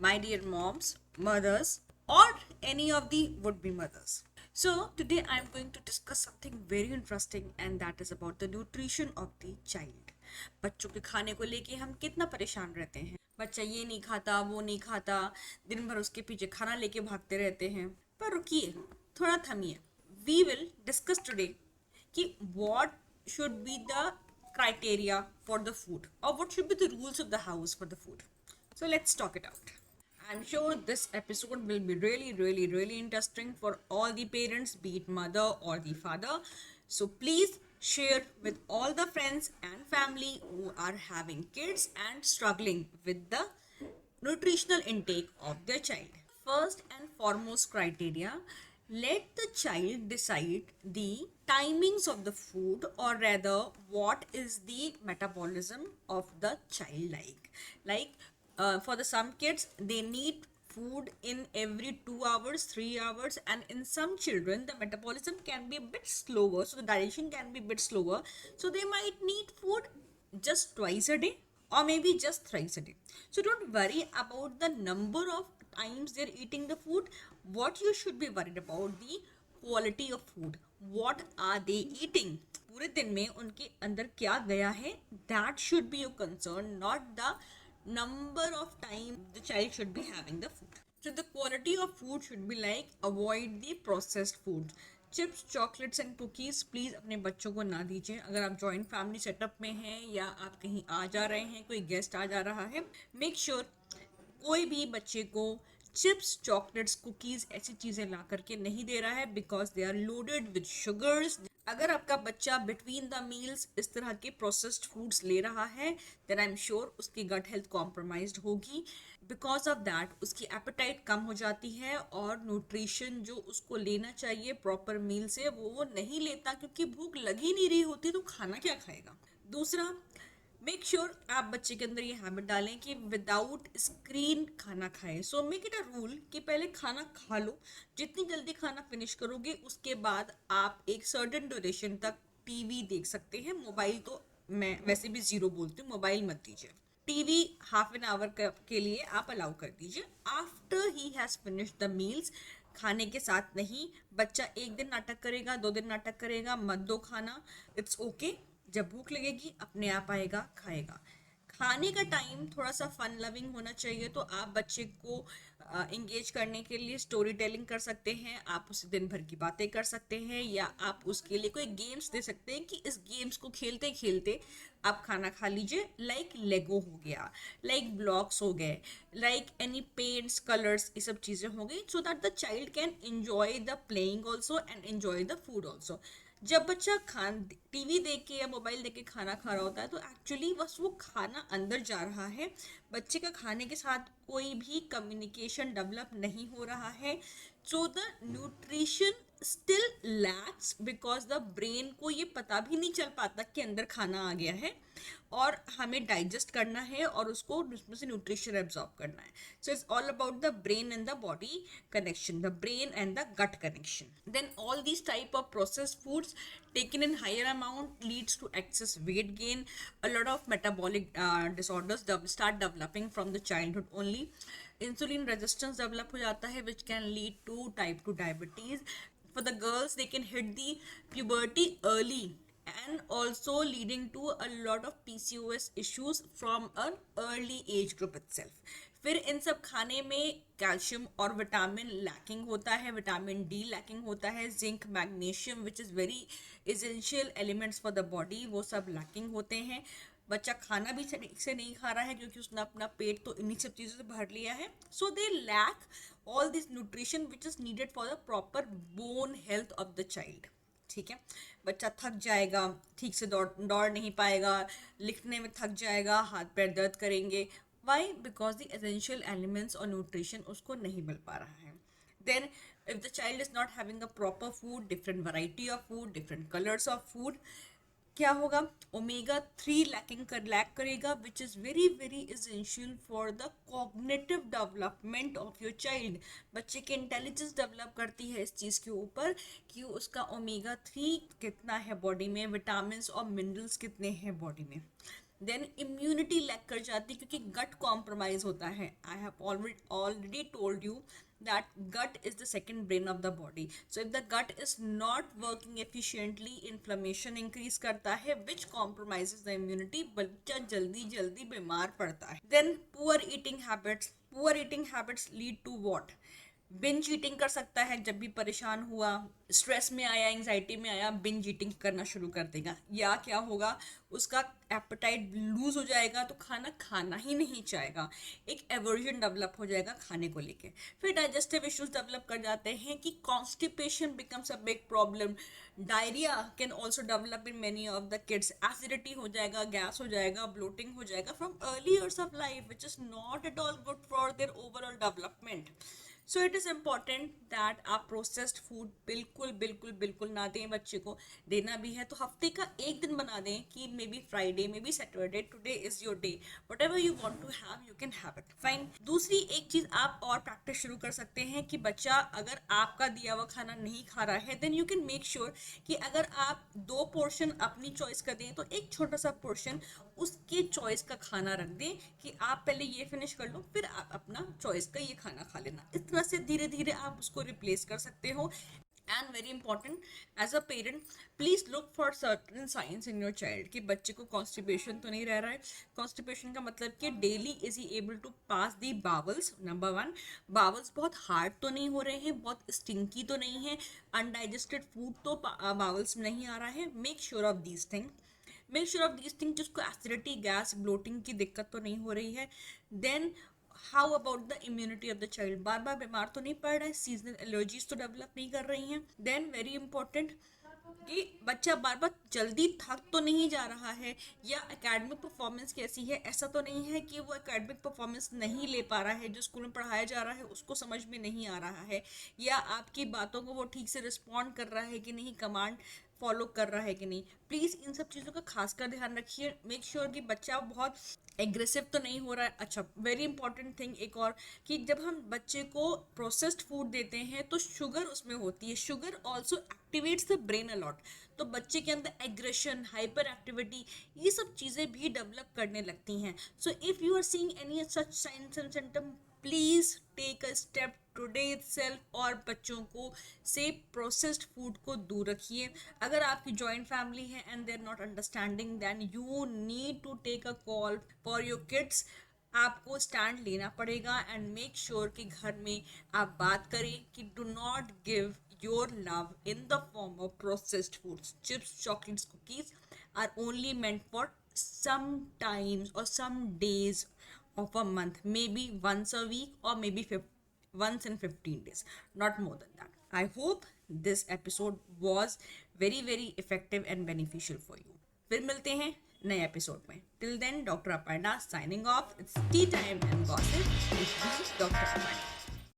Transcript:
my dear moms, mothers, or any of the would-be mothers. So today I'm going to discuss something very interesting, and that is about the nutrition of the child. बच्चों के खाने को लेके हम कितना परेशान रहते हैं, बच्चा ये नहीं खाता वो नहीं खाता, दिन भर उसके पीछे खाना लेके भागते रहते हैं। पर रुकिए, थोड़ा थमिए। वी विल डिस्कस टुडे कि what should be the criteria for the food, or what should be the rules of the house for the food. So let's talk it out. I'm sure this episode will be really, really, really interesting for all the parents, be it mother or the father. So please share with all the friends and family who are having kids and struggling with the nutritional intake of their child. First and foremost criteria, let the child decide the timings of the food, or rather what is the metabolism of the child for the some kids they need food in every 2 hours 3 hours, and in some children the metabolism can be a bit slower, so the digestion can be a bit slower, so they might need food just twice a day or maybe just thrice a day. So don't worry about the number of times they're eating the food. What you should be worried about the quality of food. What are they eating? पूरे दिन में उनके अंदर क्या गया है, that should be your concern, not the number of time the child should be having the food. So the quality of food should be like avoid the processed food. Chips chocolates and cookies please अपने बच्चों को ना दीजिए। अगर आप joint family setup में हैं या आप कहीं आ जा रहे हैं, कोई गेस्ट आ जा रहा है, मेक श्योर कोई भी बच्चे को चिप्स चॉकलेट्स कुकीज़ ऐसी चीज़ें ला करके नहीं दे रहा है, because they are loaded with sugars. अगर आपका बच्चा बिटवीन द मील्स इस तरह के प्रोसेस्ड फूड्स ले रहा है, देन आई एम श्योर उसकी गट हेल्थ कॉम्प्रोमाइज्ड होगी। बिकॉज ऑफ दैट उसकी एपेटाइट कम हो जाती है, और न्यूट्रिशन जो उसको लेना चाहिए प्रॉपर मील से वो नहीं लेता, क्योंकि भूख लगी नहीं रही होती तो खाना क्या खाएगा। दूसरा, मेक श्योर आप बच्चे के अंदर ये हैबिट डालें कि विदाउट स्क्रीन खाना खाएं। So make it a rule कि पहले खाना खा लो, जितनी जल्दी खाना फिनिश करोगे उसके बाद आप एक सर्टेन ड्यूरेशन तक टीवी देख सकते हैं। मोबाइल तो मैं वैसे भी ज़ीरो बोलती हूँ, मोबाइल मत दीजिए। टीवी हाफ एन आवर के लिए आप अलाउ कर दीजिए after he has finish the meals. खाने के साथ नहीं। बच्चा एक दिन नाटक करेगा, 2 दिन नाटक करेगा, मत दो खाना, इट्स ओके। जब भूख लगेगी अपने आप आएगा, खाएगा। खाने का टाइम थोड़ा सा फन लविंग होना चाहिए, तो आप बच्चे को इंगेज करने के लिए स्टोरी टेलिंग कर सकते हैं, आप उससे दिन भर की बातें कर सकते हैं, या आप उसके लिए कोई गेम्स दे सकते हैं कि इस गेम्स को खेलते खेलते आप खाना खा लीजिए। लाइक लेगो हो गया, लाइक ब्लॉक्स हो गए, लाइक एनी पेंट्स कलर्स, ये सब चीज़ें हो गई, so that the child can enjoy the playing also and enjoy the food also. जब बच्चा टीवी देख के या मोबाइल देख के खाना खा रहा होता है, तो एक्चुअली बस वो खाना अंदर जा रहा है, बच्चे का खाने के साथ कोई भी कम्युनिकेशन डेवलप नहीं हो रहा है। So the nutrition still lakhs, because the brain को ये पता भी नहीं चल पाता कि अंदर खाना आ गया है और हमें डाइजेस्ट करना है और उसको उसमें से न्यूट्रिशन एब्जॉर्ब करना है। So it's all about the brain and the body connection, the brain and the gut connection. Then all these type of processed foods taken in higher amount leads to excess weight gain. A lot of metabolic disorders start developing from the childhood only. Insulin resistance develop हो जाता है, which can lead to type 2 diabetes. For the girls, they can hit the puberty early and also leading to a lot of PCOS issues from an early age group itself. फिर इन सब खाने में calcium और vitamin lacking होता है, vitamin D lacking होता है, zinc magnesium which is very essential elements for the body, वो सब लैकिंग होते हैं। बच्चा खाना भी ठीक से नहीं खा रहा है क्योंकि उसने अपना पेट तो इन्हीं सब चीज़ों से भर लिया है। So they lack all this nutrition which is needed for the proper bone health of the child. ठीक है, बच्चा थक जाएगा, ठीक से दौड़ नहीं पाएगा, लिखने में थक जाएगा, हाथ पैर दर्द करेंगे। Why? Because the essential elements और न्यूट्रिशन उसको नहीं मिल पा रहा है। Then if the child is not having a proper food, different variety of food, different colours of food, क्या होगा? ओमेगा 3 लैक करेगा, which is very very essential for the cognitive development of your child. बच्चे की intelligence develop करती है इस चीज़ के ऊपर कि उसका ओमेगा 3 कितना है बॉडी में, विटामिन और मिनरल्स कितने हैं बॉडी में। देन इम्यूनिटी लैक कर जाती है क्योंकि गट कॉम्प्रोमाइज होता है. I have already told you that gut is the second brain of the body. So if the gut is not working efficiently, inflammation increase करता है which compromises the immunity. बच्चा जल्दी जल्दी बीमार पड़ता है. Then poor eating habits lead to what? Binge eating कर सकता है. जब भी परेशान हुआ, स्ट्रेस में आया, एंजाइटी में आया, बिंज ईटिंग करना शुरू कर देगा. या क्या होगा, उसका एपेटाइट लूज हो जाएगा तो खाना खाना ही नहीं चाहेगा. एक एवर्जन डेवलप हो जाएगा खाने को लेके. फिर डाइजेस्टिव इश्यूज डेवलप कर जाते हैं कि constipation becomes a big problem. Diarrhoea can also develop in many of the kids. Acidity हो जाएगा, गैस हो जाएगा, ब्लोटिंग हो जाएगा from early years of life which is not at all good for their overall development. So it is important that आप processed food बिल्कुल बिल्कुल बिल्कुल ना दें. बच्चे को देना भी है तो हफ्ते का एक दिन बना दें कि maybe Friday, maybe Saturday, today is your day. Whatever you want to have you can have it. Fine. दूसरी एक चीज़ आप और प्रैक्टिस शुरू कर सकते हैं कि बच्चा अगर आपका दिया हुआ खाना नहीं खा रहा है then you can make sure कि अगर आप 2 पोर्शन अपनी चॉइस का दें तो एक छोटा सा पोर्शन उसके चॉइस का खाना रख दें कि आप पहले ये फिनिश कर लो फिर आप अपना चॉइस का ये खाना खा लेना. इस तरह से धीरे धीरे आप उसको रिप्लेस कर सकते हो. And very important, as a parent please look for certain signs in your child कि बच्चे को कॉन्स्टिपेशन तो नहीं रह रहा है. कॉन्स्टिपेशन का मतलब कि daily is he able to pass the bowels. Number 1, bowels बहुत हार्ड तो नहीं हो रहे हैं, बहुत स्टिंकी तो नहीं है, अनडाइजेस्टेड फूड तो बावल्स में नहीं आ रहा है. Make sure of these thing जिसको एसिडिटी, गैस, ब्लोटिंग की दिक्कत तो नहीं हो रही है. Then how about the immunity of the child. बार बार बीमार तो नहीं पड़ रहा है, सीजनल एलर्जीज तो डेवलप नहीं कर रही हैं. देन वेरी इंपॉर्टेंट कि बच्चा बार बार जल्दी थक तो नहीं जा रहा है, या एकेडमिक परफॉर्मेंस कैसी है. ऐसा तो नहीं है कि वो एकेडमिक परफॉर्मेंस नहीं ले पा रहा है, जो स्कूल में पढ़ाया जा रहा है उसको समझ में नहीं आ रहा है, या आपकी बातों को वो ठीक से रिस्पॉन्ड कर रहा है कि नहीं, कमांड फॉलो कर रहा है कि नहीं. प्लीज़ इन सब चीज़ों का खासकर ध्यान रखिए. मेक श्योर कि बच्चा बहुत एग्रेसिव तो नहीं हो रहा है. अच्छा, वेरी इंपॉर्टेंट थिंग एक और कि जब हम बच्चे को प्रोसेस्ड फूड देते हैं तो शुगर उसमें होती है. Sugar also activates the brain a lot. तो बच्चे के अंदर एग्रेशन, हाइपर एक्टिविटी, ये सब चीज़ें भी डेवलप करने लगती हैं. So if you are seeing any such signs and symptom, please take a step today itself और बच्चों को से प्रोसेस्ड फूड को दूर रखिए. अगर आपकी जॉइंट फैमिली है and they are not understanding then you need to take a call for your kids. आपको स्टैंड लेना पड़ेगा एंड मेक श्योर कि घर में आप बात करें कि do not give your love in the form of processed foods. Chips, chocolates, cookies are only meant for some times or some days of a month, maybe once a week or maybe once in 15 days, not more than that. I hope this episode was very very effective and beneficial for you. फिर मिलते हैं नए episode में. Till then, Dr. Aparna signing off. It's tea time and gossip with me, Dr. Aparna.